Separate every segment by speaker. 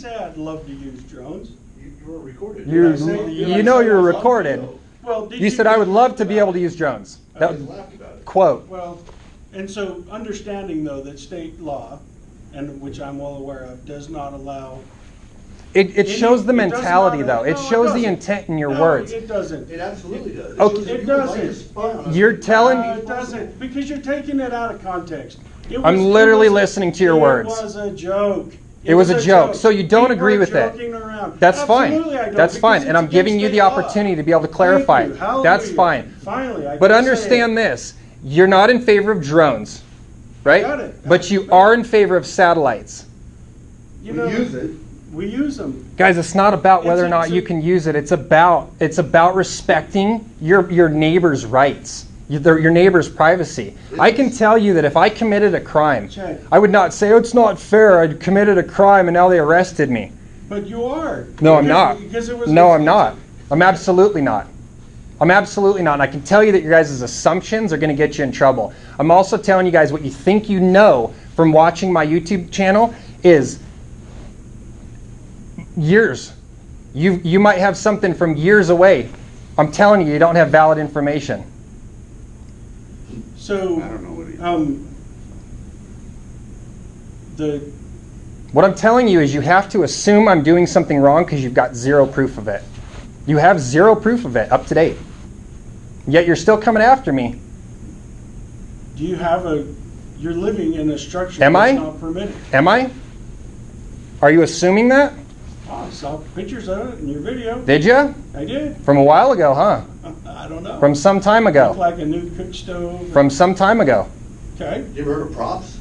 Speaker 1: say I'd love to use drones.
Speaker 2: You were recorded.
Speaker 1: You
Speaker 3: know you're recorded.
Speaker 1: Well,
Speaker 3: you said I would love to be able to use drones.
Speaker 2: I just laughed about it.
Speaker 3: Quote.
Speaker 1: Well, and so understanding though that state law, and which I'm well aware of, does not allow.
Speaker 3: It shows the mentality though. It shows the intent in your words.
Speaker 1: It doesn't.
Speaker 2: It absolutely does.
Speaker 3: Okay.
Speaker 1: It doesn't.
Speaker 3: You're telling.
Speaker 1: No, it doesn't, because you're taking it out of context.
Speaker 3: I'm literally listening to your words.
Speaker 1: It was a joke.
Speaker 3: It was a joke. So you don't agree with it. That's fine.
Speaker 1: Absolutely I don't,
Speaker 3: That's fine. And I'm
Speaker 1: it's
Speaker 3: giving you
Speaker 1: against
Speaker 3: the
Speaker 1: state law.
Speaker 3: opportunity to be able to clarify.
Speaker 1: Thank you. Hallelujah.
Speaker 3: That's fine.
Speaker 1: Finally, I
Speaker 3: But
Speaker 1: can
Speaker 3: understand
Speaker 1: say it.
Speaker 3: this. You're not in favor of drones, right?
Speaker 1: Got it.
Speaker 3: But you are in favor of satellites.
Speaker 1: You
Speaker 2: We
Speaker 1: know,
Speaker 2: use it.
Speaker 1: we use them.
Speaker 3: Guys, it's not about whether or not
Speaker 1: It's
Speaker 3: you can use it. It's about respecting your neighbor's rights, your neighbor's privacy. I can tell you that if I committed a crime,
Speaker 1: Check.
Speaker 3: I would not say, oh, it's not fair. I committed a crime and now they arrested me.
Speaker 1: But you are.
Speaker 3: No, I'm not.
Speaker 1: Because it was
Speaker 3: No, I'm not. I'm absolutely not. I'm absolutely not. And I can tell you that your guys' assumptions are going to get you in trouble. I'm also telling you guys what you think you know from watching my YouTube channel is years. You might have something from years away. I'm telling you, you don't have valid information.
Speaker 1: So,
Speaker 2: I don't know what
Speaker 3: What I'm telling you is you have to assume I'm doing something wrong because you've got zero proof of it. You have zero proof of it up to date. Yet you're still coming after me.
Speaker 1: do you have you're living in a structure
Speaker 3: Am
Speaker 1: that's
Speaker 3: I?
Speaker 1: not permitted.
Speaker 3: Am I? Are you assuming that?
Speaker 1: Oh, I saw pictures of it in your video.
Speaker 3: Did you?
Speaker 1: I did.
Speaker 3: From a while ago, huh?
Speaker 1: I don't know.
Speaker 3: From some time
Speaker 1: Looked
Speaker 3: ago.
Speaker 1: like a new cook stove.
Speaker 3: From some time ago.
Speaker 1: Okay.
Speaker 2: You ever heard of props?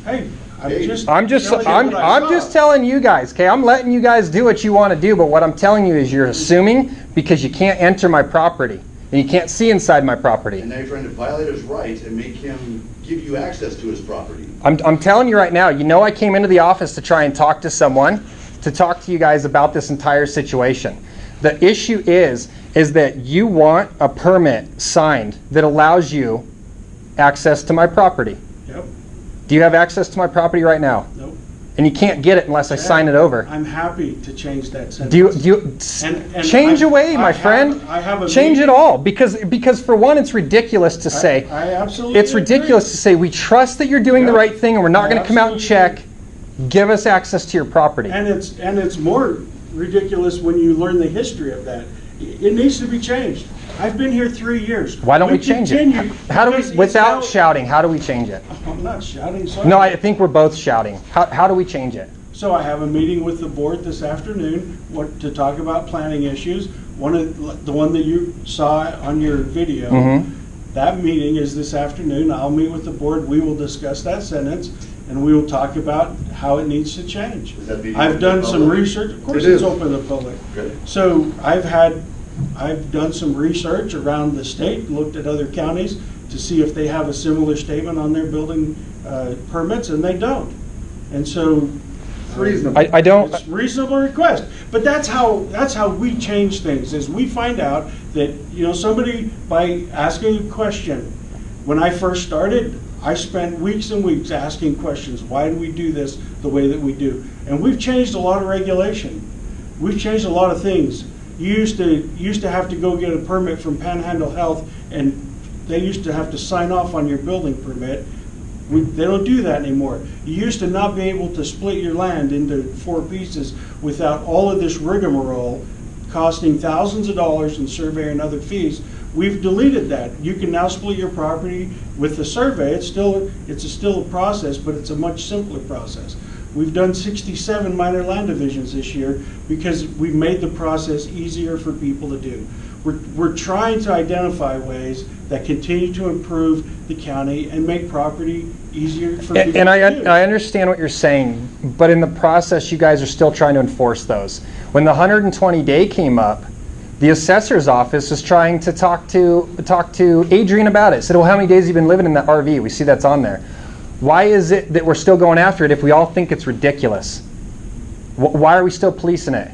Speaker 1: Hey, I'm
Speaker 2: Hey.
Speaker 1: just.
Speaker 3: I'm
Speaker 1: telling you what I saw.
Speaker 3: just telling you guys, okay? I'm letting you guys do what you want to do, but what I'm telling you is you're assuming because you can't enter my property and you can't see inside my property.
Speaker 2: And now you're trying to violate his rights and make him give you access to his property.
Speaker 3: I'm telling you right now, you know I came into the office to try and talk to someone, to talk to you guys about this entire situation. The issue is that you want a permit signed that allows you access to my property.
Speaker 1: Yep.
Speaker 3: Do you have access to my property right now?
Speaker 1: Nope.
Speaker 3: And you can't get it unless I sign it over.
Speaker 1: I'm happy to change that sentence.
Speaker 3: Do you
Speaker 1: And
Speaker 3: change away, my friend?
Speaker 1: I have a
Speaker 3: change it
Speaker 1: meeting-
Speaker 3: all because for one, it's ridiculous to say.
Speaker 1: I absolutely
Speaker 3: It's ridiculous
Speaker 1: agree.
Speaker 3: to say we trust that you're doing the
Speaker 1: Yeah.
Speaker 3: right thing and we're not
Speaker 1: I
Speaker 3: going to come out and
Speaker 1: absolutely
Speaker 3: check. Give us access to your property.
Speaker 1: And it's more ridiculous when you learn the history of that. It needs to be changed. I've been here 3 years.
Speaker 3: Why don't we change it?
Speaker 1: continue
Speaker 3: How do we,
Speaker 1: because it's
Speaker 3: without
Speaker 1: now-
Speaker 3: shouting, how do we change it?
Speaker 1: I'm not shouting, sorry.
Speaker 3: No, I think we're both shouting. How do we change it?
Speaker 1: So I have a meeting with the board this afternoon to talk about planning issues. The one that you saw on your video.
Speaker 3: Mm-hmm.
Speaker 1: That meeting is this afternoon. I'll meet with the board. We will discuss that sentence and we will talk about how it needs to change.
Speaker 2: Is that meeting
Speaker 1: I've
Speaker 2: open
Speaker 1: done
Speaker 2: to the
Speaker 1: some
Speaker 2: public?
Speaker 1: research. Of course
Speaker 2: It
Speaker 1: it's
Speaker 2: is.
Speaker 1: open to the public.
Speaker 2: Good.
Speaker 1: So I've done some research around the state, looked at other counties to see if they have a similar statement on their building permits, and they don't. And so
Speaker 2: It's reasonable.
Speaker 3: I don't.
Speaker 1: it's reasonable request, but that's how we change things. Is we find out that somebody by asking a question. When I first started, I spent weeks and weeks asking questions. Why do we do this the way that we do? And we've changed a lot of regulation. We've changed a lot of things. You used to have to go get a permit from Panhandle Health, and they used to have to sign off on your building permit. They don't do that anymore. You used to not be able to split your land into 4 pieces without all of this rigmarole costing thousands of dollars in survey and other fees. We've deleted that. You can now split your property with the survey. It's still a process, but it's a much simpler process. We've done 67 minor land divisions this year because we've made the process easier for people to do. We're trying to identify ways that continue to improve the county and make property easier for people
Speaker 3: And
Speaker 1: to do.
Speaker 3: I understand what you're saying, but in the process, you guys are still trying to enforce those. When the 120-day came up, the assessor's office was trying to talk to Adrian about it. Said, well, how many days have you been living in that RV? We see that's on there. Why is it that we're still going after it if we all think it's ridiculous? Why are we still policing it?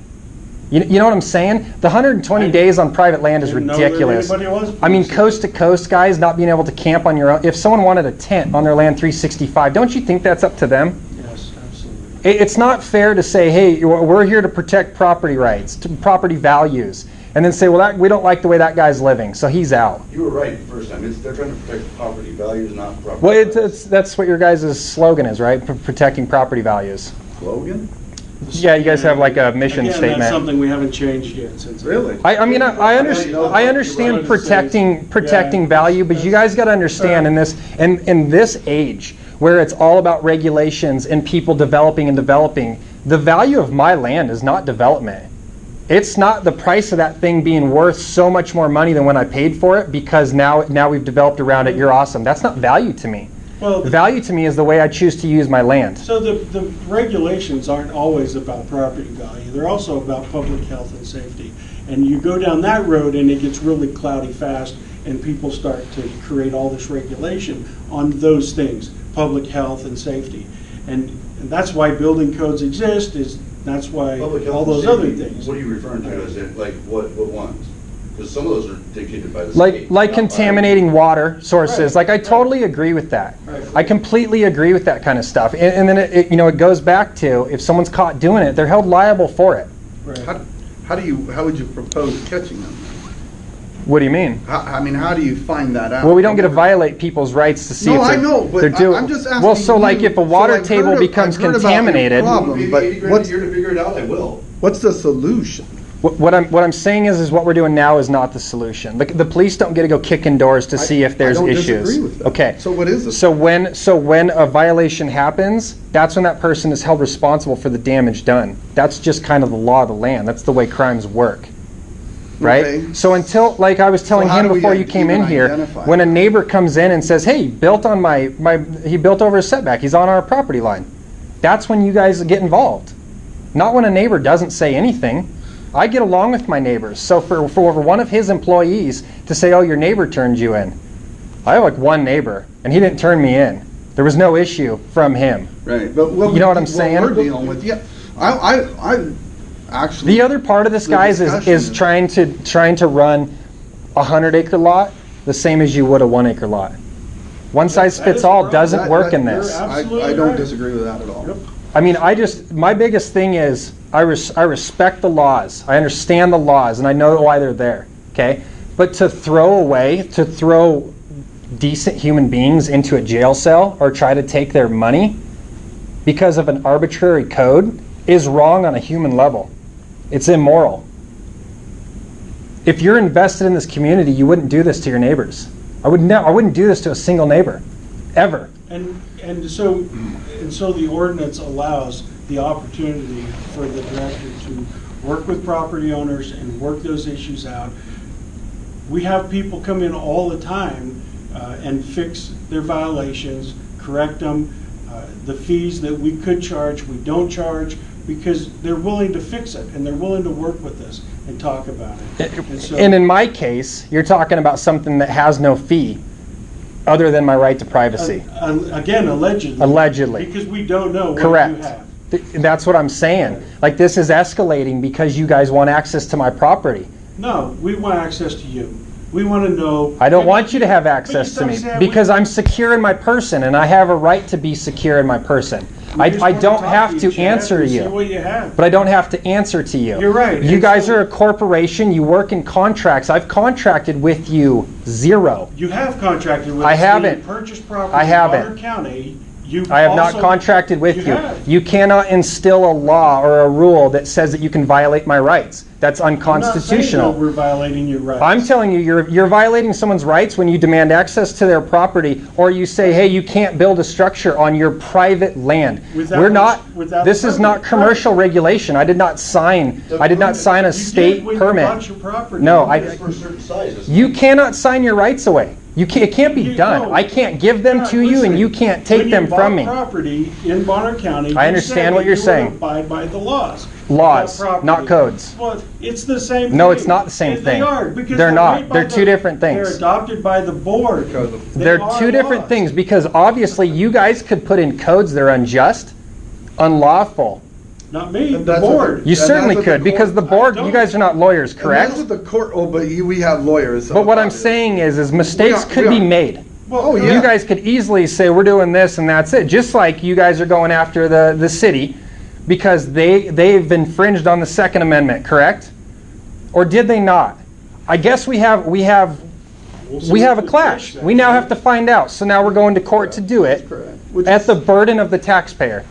Speaker 3: You know what I'm saying? The 120 days on private land is
Speaker 1: Didn't know that
Speaker 3: ridiculous.
Speaker 1: anybody was
Speaker 3: I mean,
Speaker 1: policing.
Speaker 3: coast to coast, guys, not being able to camp on your own. If someone wanted a tent on their land 365, don't you think that's up to them?
Speaker 1: Yes, absolutely.
Speaker 3: It's not fair to say, hey, we're here to protect property rights, property values, and then say, well, we don't like the way that guy's living, so he's out.
Speaker 2: You were right the first time. They're trying to protect property values, not property
Speaker 3: Well,
Speaker 2: rights.
Speaker 3: that's what your guys' slogan is, right? Protecting property values.
Speaker 2: Slogan?
Speaker 3: Yeah, you guys have like a mission
Speaker 1: Again,
Speaker 3: statement.
Speaker 1: that's something we haven't changed yet since.
Speaker 2: Really?
Speaker 3: I understand protecting value, but you guys got to understand in this age where it's all about regulations and people developing, the value of my land is not development. It's not the price of that thing being worth so much more money than when I paid for it because now we've developed around it. You're awesome. That's not value to me.
Speaker 1: Well,
Speaker 3: value to me is the way I choose to use my land.
Speaker 1: So the regulations aren't always about property value. They're also about public health and safety. And you go down that road and it gets really cloudy fast and people start to create all this regulation on those things, public health and safety. And that's why building codes exist, that's why
Speaker 2: Public health
Speaker 1: all
Speaker 2: and
Speaker 1: those
Speaker 2: safety,
Speaker 1: other things.
Speaker 2: What are you referring to? Is it like what ones? Because some of those are dictated by the state.
Speaker 3: Like contaminating water sources.
Speaker 1: Right.
Speaker 3: Like I totally agree with that.
Speaker 1: Right.
Speaker 3: I completely agree with that kind of stuff. And then it goes back to if someone's caught doing it, they're held liable for it.
Speaker 1: Right.
Speaker 4: How would you propose catching them?
Speaker 3: What do you mean?
Speaker 4: How do you find that out?
Speaker 3: Well, we don't get to violate people's rights to see
Speaker 4: No,
Speaker 3: if
Speaker 4: I know, but
Speaker 3: they're doing.
Speaker 4: I'm just asking.
Speaker 3: Well, so like
Speaker 4: you,
Speaker 3: if a water
Speaker 4: I've
Speaker 3: table
Speaker 4: heard
Speaker 3: becomes
Speaker 4: I've heard about your
Speaker 3: contaminated,
Speaker 4: problem,
Speaker 2: Maybe
Speaker 4: but
Speaker 2: 80 grand
Speaker 4: what's
Speaker 2: a year to figure it out, I will.
Speaker 4: what's the solution?
Speaker 3: what I'm saying is what we're doing now is not the solution. The police don't get to go kicking doors to see if there's
Speaker 4: I don't
Speaker 3: issues.
Speaker 4: disagree with that.
Speaker 3: Okay.
Speaker 4: So what is it?
Speaker 3: So when a violation happens, that's when that person is held responsible for the damage done. That's just kind of the law of the land. That's the way crimes work. Right?
Speaker 4: Okay.
Speaker 3: So until, like I was telling
Speaker 4: how
Speaker 3: him
Speaker 4: do we
Speaker 3: before you came in
Speaker 4: even
Speaker 3: here,
Speaker 4: identify
Speaker 3: when a
Speaker 4: that?
Speaker 3: neighbor comes in and says, hey, he built over his setback, he's on our property line. That's when you guys get involved. Not when a neighbor doesn't say anything. I get along with my neighbors. So for one of his employees to say, oh, your neighbor turned you in. I have like one neighbor, and he didn't turn me in. There was no issue from him.
Speaker 4: Right, but
Speaker 3: You know what I'm saying?
Speaker 4: We're dealing with, yeah. I actually.
Speaker 3: The other part of this,
Speaker 4: The
Speaker 3: guys,
Speaker 4: discussion
Speaker 3: is trying to run a 100-acre lot the same as you would a 1-acre lot. One size
Speaker 1: That
Speaker 3: fits
Speaker 1: is the
Speaker 3: all
Speaker 1: problem.
Speaker 3: doesn't work in
Speaker 1: you're
Speaker 3: this.
Speaker 1: absolutely
Speaker 4: I don't
Speaker 1: right.
Speaker 4: disagree with that at all.
Speaker 1: Yep.
Speaker 3: I mean, my biggest thing is I respect the laws. I understand the laws, and I know why they're there, okay? But to throw decent human beings into a jail cell or try to take their money because of an arbitrary code is wrong on a human level. It's immoral. If you're invested in this community, you wouldn't do this to your neighbors. I wouldn't do this to a single neighbor, ever.
Speaker 1: And so the ordinance allows the opportunity for the director to work with property owners and work those issues out. We have people come in all the time and fix their violations, correct them. The fees that we could charge, we don't charge because they're willing to fix it and they're willing to work with us and talk about it.
Speaker 3: And in my case, you're talking about something that has no fee other than my right to privacy.
Speaker 1: Again, allegedly.
Speaker 3: Allegedly.
Speaker 1: Because we don't know what
Speaker 3: Correct.
Speaker 1: you have.
Speaker 3: That's what I'm saying. Like, this is escalating because you guys want access to my property.
Speaker 1: No, we want access to you. We want to know.
Speaker 3: I don't want you to have access to me
Speaker 1: understand,
Speaker 3: because I'm secure in my person and I have a right to be secure in my person. I don't have to answer to
Speaker 1: See
Speaker 3: you.
Speaker 1: what you have.
Speaker 3: But I don't have to answer to you.
Speaker 1: You're right.
Speaker 3: You
Speaker 1: And
Speaker 3: guys
Speaker 1: so-
Speaker 3: are a corporation. You work in contracts. I've contracted with you zero.
Speaker 1: You have contracted with
Speaker 3: I
Speaker 1: us.
Speaker 3: haven't.
Speaker 1: You purchased property
Speaker 3: I
Speaker 1: in
Speaker 3: haven't.
Speaker 1: Bonner County. You
Speaker 3: I have not
Speaker 1: also-
Speaker 3: contracted with you.
Speaker 1: have.
Speaker 3: You cannot instill a law or a rule that says that you can violate my rights. That's
Speaker 1: I'm not saying that
Speaker 3: unconstitutional.
Speaker 1: we're violating your rights.
Speaker 3: I'm telling you, you're violating someone's rights when you demand access to their property, or you say, hey, you can't build a structure on your private land.
Speaker 1: Without
Speaker 3: We're
Speaker 1: the-
Speaker 3: not.
Speaker 1: without
Speaker 3: This
Speaker 1: the
Speaker 3: is not
Speaker 1: permit.
Speaker 3: commercial regulation. I did not sign a
Speaker 1: You
Speaker 3: state
Speaker 1: did when you
Speaker 3: permit.
Speaker 1: bought your property.
Speaker 3: No,
Speaker 2: It's for a certain size. isn't
Speaker 3: You
Speaker 2: it?
Speaker 3: cannot sign your rights away. It can't be done.
Speaker 1: No.
Speaker 3: I can't give them to you, and
Speaker 1: Listen,
Speaker 3: you can't take them from me.
Speaker 1: When you bought property in Bonner County,
Speaker 3: I
Speaker 1: you
Speaker 3: understand
Speaker 1: said
Speaker 3: what
Speaker 1: that
Speaker 3: you're
Speaker 1: you would
Speaker 3: saying.
Speaker 1: abide by the laws.
Speaker 3: Laws,
Speaker 1: That property.
Speaker 3: not codes.
Speaker 1: Well, it's the same thing.
Speaker 3: No, it's not the same
Speaker 1: They
Speaker 3: thing.
Speaker 1: are, because
Speaker 3: They're not.
Speaker 1: made by
Speaker 3: They're
Speaker 1: the-
Speaker 3: two different things.
Speaker 1: They're adopted by the board. They
Speaker 3: They're
Speaker 1: are
Speaker 3: two different
Speaker 1: laws.
Speaker 3: things because obviously you guys could put in codes that are unjust, unlawful.
Speaker 1: Not me, the
Speaker 4: That's what
Speaker 1: board.
Speaker 4: the-
Speaker 3: You
Speaker 4: And
Speaker 3: certainly
Speaker 4: that's what
Speaker 3: could
Speaker 4: the
Speaker 3: because the
Speaker 4: court-
Speaker 3: board,
Speaker 1: I
Speaker 3: you
Speaker 1: don't.
Speaker 3: guys are not lawyers,
Speaker 4: And
Speaker 3: correct?
Speaker 4: that's what the court, but we have lawyers.
Speaker 3: But what I'm saying is mistakes
Speaker 4: We are-
Speaker 3: could
Speaker 4: we
Speaker 3: be
Speaker 4: are.
Speaker 3: made.
Speaker 4: Oh, yeah.
Speaker 3: You guys could easily say, we're doing this and that's it. Just like you guys are going after the city because they've infringed on the Second Amendment, correct? Or did they not? I guess we have a clash. We now have to find out. So now we're going to court to do it at the burden of the taxpayer.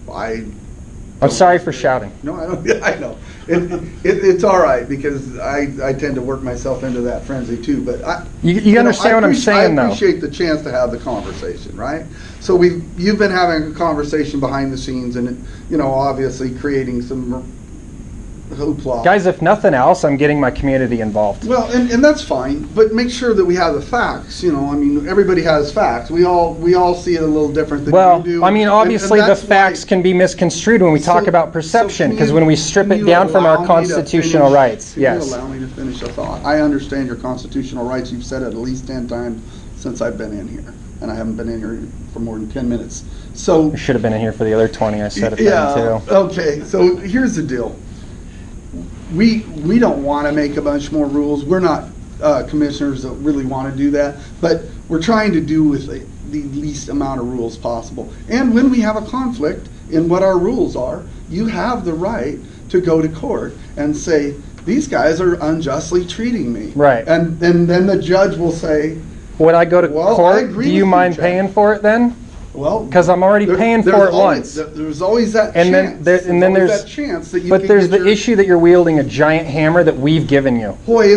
Speaker 3: I'm sorry for shouting.
Speaker 4: No, I don't. I know. It's all right because I tend to work myself into that frenzy too. But
Speaker 3: you understand what I'm saying, though.
Speaker 4: I appreciate the chance to have the conversation, right? So you've been having a conversation behind the scenes, and obviously creating some hoopla.
Speaker 3: Guys, if nothing else, I'm getting my community involved.
Speaker 4: Well, and that's fine, but make sure that we have the facts. I mean, everybody has facts. We all see it a little different than you do.
Speaker 3: I mean, obviously the facts can be misconstrued when we talk about perception, because when we strip it down from our constitutional rights. Yes.
Speaker 4: Can you allow me to finish a thought? I understand your constitutional rights. You've said it at least 10 times since I've been in here, and I haven't been in here for more than 10 minutes. So
Speaker 3: you should have been in here for the other 20. I said it then too.
Speaker 4: Okay, so here's the deal. We don't want to make a bunch more rules. We're not commissioners that really want to do that, but we're trying to do with the least amount of rules possible. And when we have a conflict in what our rules are, you have the right to go to court and say, these guys are unjustly treating me.
Speaker 3: Right.
Speaker 4: And then the judge will say,
Speaker 3: would I go to court? Do you mind paying for it then?
Speaker 4: Well,
Speaker 3: because I'm already paying for it once.
Speaker 4: There's always that
Speaker 3: and
Speaker 4: chance.
Speaker 3: Then there's
Speaker 4: that chance that you
Speaker 3: but there's the issue that you're wielding a giant hammer that we've given you.
Speaker 4: Boy,